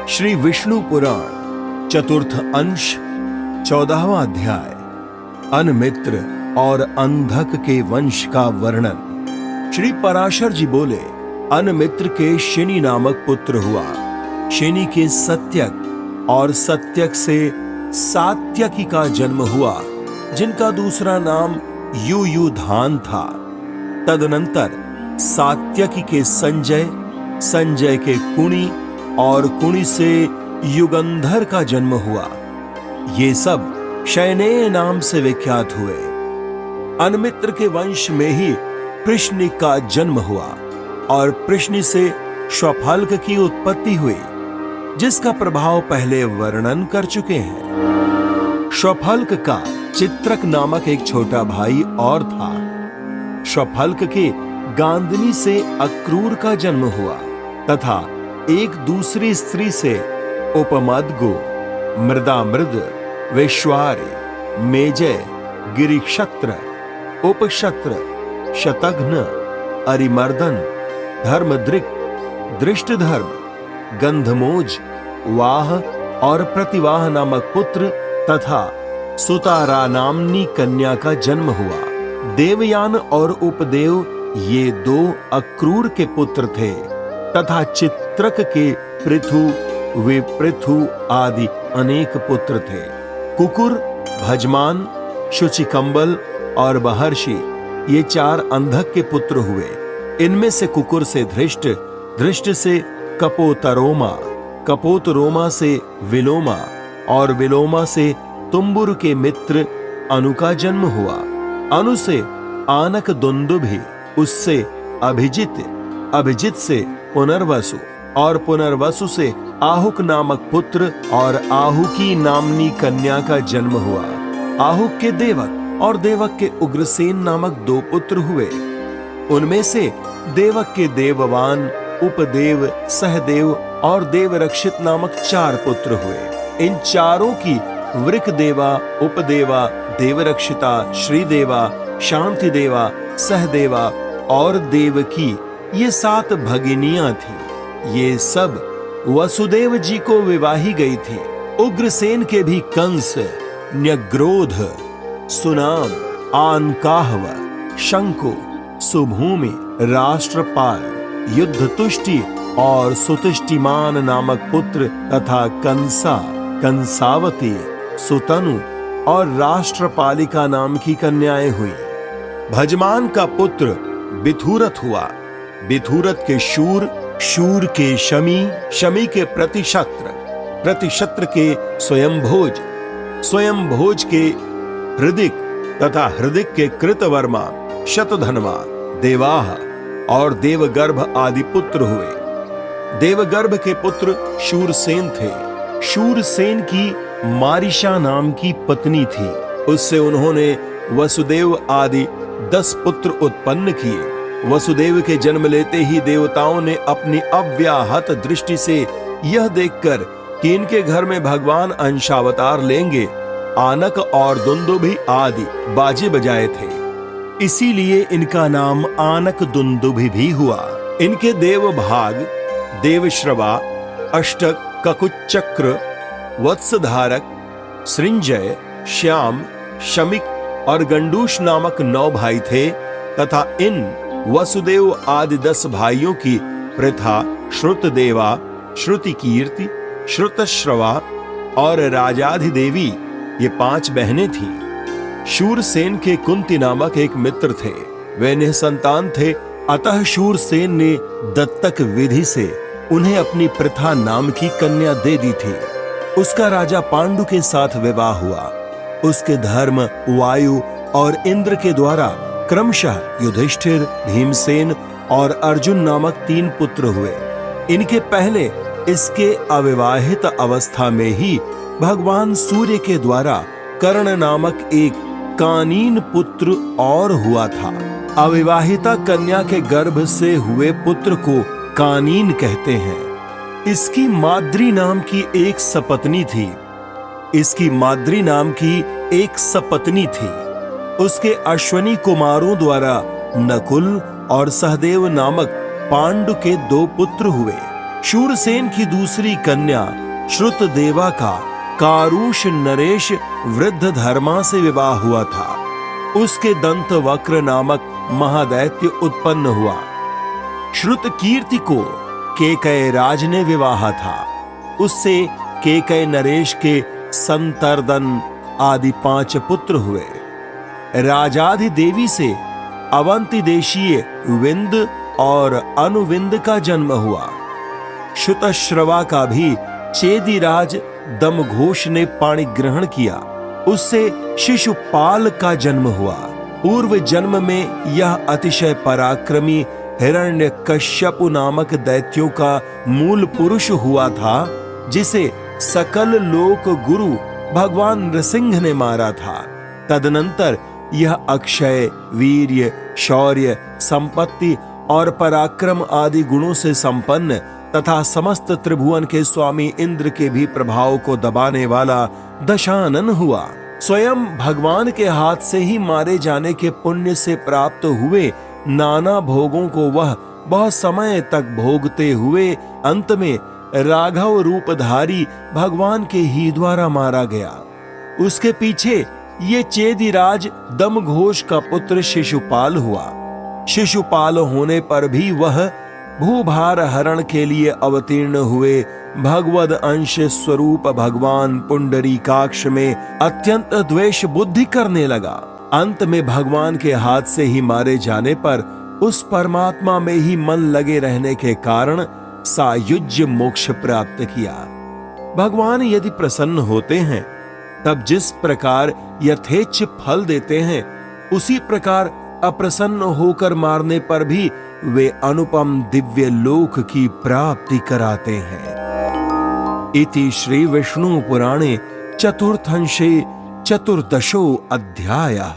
श्री विष्णु पुराण चतुर्थ अंश 14वां अध्याय अनमित्र और अंधक के वंश का वर्णन। श्री पराशर जी बोले, अनमित्र के शिनी नामक पुत्र हुआ। शिनी के सत्यक और सत्यक से सात्यकी का जन्म हुआ, जिनका दूसरा नाम युयुधान था। तदनंतर सात्यकी के संजय, संजय के कुणी और कुणी से युगंधर का जन्म हुआ। ये सब शयनेय नाम से विख्यात हुए। अनमित्र के वंश में ही पृश्नि का जन्म हुआ और पृश्नि से श्वफल्क की उत्पत्ति हुई, जिसका प्रभाव पहले वर्णन कर चुके हैं। श्वफल्क का चित्रक नामक एक छोटा भाई और था। श्वफल्क के गांधनी से अक्रूर का जन्म हुआ तथा एक दूसरी स्त्री से उपमदगु, मृदामृद, वैश्वार्य, मेजय, गिरिक्षत्र, उपक्षत्र, शतघ्न, अरिमर्दन, धर्मदृक्, दृष्टधर्म, गंधमोज, वाह और प्रतिवाह नामक पुत्र तथा सुतारा नामनी कन्या का जन्म हुआ। देवयान और उपदेव ये दो अक्रूर के पुत्र थे तथा चित्रक के पृथु, विपृथु आदि अनेक पुत्र थे। कुकुर, भजमान, शुचिकंबल और महर्षि ये चार अंधक के पुत्र हुए। इनमें से कुकुर से धृष्ट, धृष्ट से कपोतरोमा, कपोतरोमा से विलोमा और विलोमा से तुम्बुर के मित्र अनु का जन्म हुआ। अनु से आनक दुंदुभि, उससे अभिजित, अभिजित से पुनर्वसु और पुनर्वसु से आहुक नामक पुत्र और आहुकी नामनी कन्या का जन्म हुआ। आहुक के देवक और देवक के उग्रसेन नामक दो पुत्र हुए। उनमें से देवक के देववान, उपदेव, सहदेव और देवरक्षित नामक चार पुत्र हुए। इन चारों की वृकदेवा, उपदेवा, देवरक्षिता, श्रीदेवा, शांतिदेवा, सहदेवा और देवकी ये 7 भगिनियां थीं। ये सब वसुदेव जी को विवाही गई थी। उग्रसेन के भी कंस, न्यग्रोध, सुनाम, आनकाहव, शंकु, सुभूमि, राष्ट्रपाल, युद्धतुष्टि और सुतुष्टिमान नामक पुत्र तथा कंसा, कंसावती, सुतनु और राष्ट्रपालिका नाम की कन्याएं हुई। भजमान का पुत्र बिथुरथ हुआ। बिथुरथ के शूर, शूर के शमी, शमी के प्रतिशत्र, प्रतिशत्र के स्वयंभोज, स्वयंभोज के हृदिक तथा हृदिक के कृतवर्मा, शतधन्वा, देवाह और देवगर्भ आदि पुत्र हुए। देवगर्भ के पुत्र शूरसेन थे। शूरसेन की मारिशा नाम की पत्नी थी। उससे उन्होंने वसुदेव आदि 10 पुत्र उत्पन्न किए। वसुदेव के जन्म लेते ही देवताओं ने अपनी अव्याहत दृष्टि से यह देखकर कि इनके घर में भगवान अंशावतार लेंगे, आनक और दुंदुभि आदि बाजे बजाए थे। इसीलिए इनका नाम आनक दुंदुभि भी हुआ। इनके देव भाग, देवश्रवा, अष्टक, ककुचक्र, वत्सधारक, सृंजय, श्याम, शमिक और गंडूष नामक 9 भाई थे तथा इन वसुदेव आदि 10 भाइयों की प्रथा श्रुतदेवा, श्रुतिकीर्ति, श्रुतश्रवा और राजाधिदेवी ये 5 बहनें थीं। शूरसेन के कुंती नामक एक मित्र थे। वे निसंतान थे, अतः शूरसेन ने दत्तक विधि से उन्हें अपनी प्रथा नाम की कन्या दे दी थी। उसका राजा पांडु के साथ विवाह हुआ। उसके धर्म, वायु और इंद्र के द्वारा क्रमशः युधिष्ठिर, भीमसेन और अर्जुन नामक 3 पुत्र हुए। इनके पहले इसके अविवाहित अवस्था में ही भगवान सूर्य के द्वारा कर्ण नामक एक कानीन पुत्र और हुआ था। अविवाहिता कन्या के गर्भ से हुए पुत्र को कानीन कहते हैं। इसकी माद्री नाम की एक सपत्नी थी। इसकी माद्री नाम की एक सपत्नी थी। उसके अश्वनी कुमारों द्वारा नकुल और सहदेव नामक पांडु के 2 पुत्र हुए। शूरसेन की दूसरी कन्या श्रुतदेवा का कारुष नरेश वृद्ध धर्मा से विवाह हुआ था। उसके दंत वक्र नामक महादैत्य उत्पन्न हुआ। श्रुत कीर्ति को केकय राज ने विवाहा था। उससे केकय नरेश के संतर्दन आदि 5 पुत्र हुए। राजाधि देवी से अवंती देशीय विंद और अनुविंद का जन्म हुआ। शुतश्रवा का भी चेदिराज दमघोष ने पाणि ग्रहण किया। उससे शिशुपाल का जन्म हुआ। पूर्व जन्म में यह अतिशय पराक्रमी हिरण्यकश्यपु नामक दैत्यों का मूल पुरुष हुआ था, जिसे सकल लोक गुरु भगवान नृसिंह ने मारा था। तदनंतर यह अक्षय, वीर्य, शौर्य, संपत्ति और पराक्रम आदि गुणों से संपन्न तथा समस्त त्रिभुवन के स्वामी इंद्र के भी प्रभाव को दबाने वाला दशानन हुआ। स्वयं भगवान के हाथ से ही मारे जाने के पुण्य से प्राप्त हुए नाना भोगों को वह बहुत समय तक भोगते हुए अंत में राघव रूपधारी भगवान के ही द्वारा मारा गया। उसके पीछे ये चेदिराज दमघोष का पुत्र शिशुपाल हुआ। शिशुपाल होने पर भी वह भूभार हरण के लिए अवतीर्ण हुए भगवद अंश स्वरूप भगवान पुंडरीकाक्ष में अत्यंत द्वेष बुद्धि करने लगा। अंत में भगवान के हाथ से ही मारे जाने पर उस परमात्मा में ही मन लगे रहने के कारण सायुज्य मोक्ष प्राप्त किया। भगवान यदि प्रसन्न होते हैं तब जिस प्रकार यथेच्छ फल देते हैं, उसी प्रकार अप्रसन्न होकर मारने पर भी वे अनुपम दिव्य लोक की प्राप्ति कराते हैं। इति श्री विष्णु पुराणे चतुर्थंशे चतुर्दशो अध्यायः।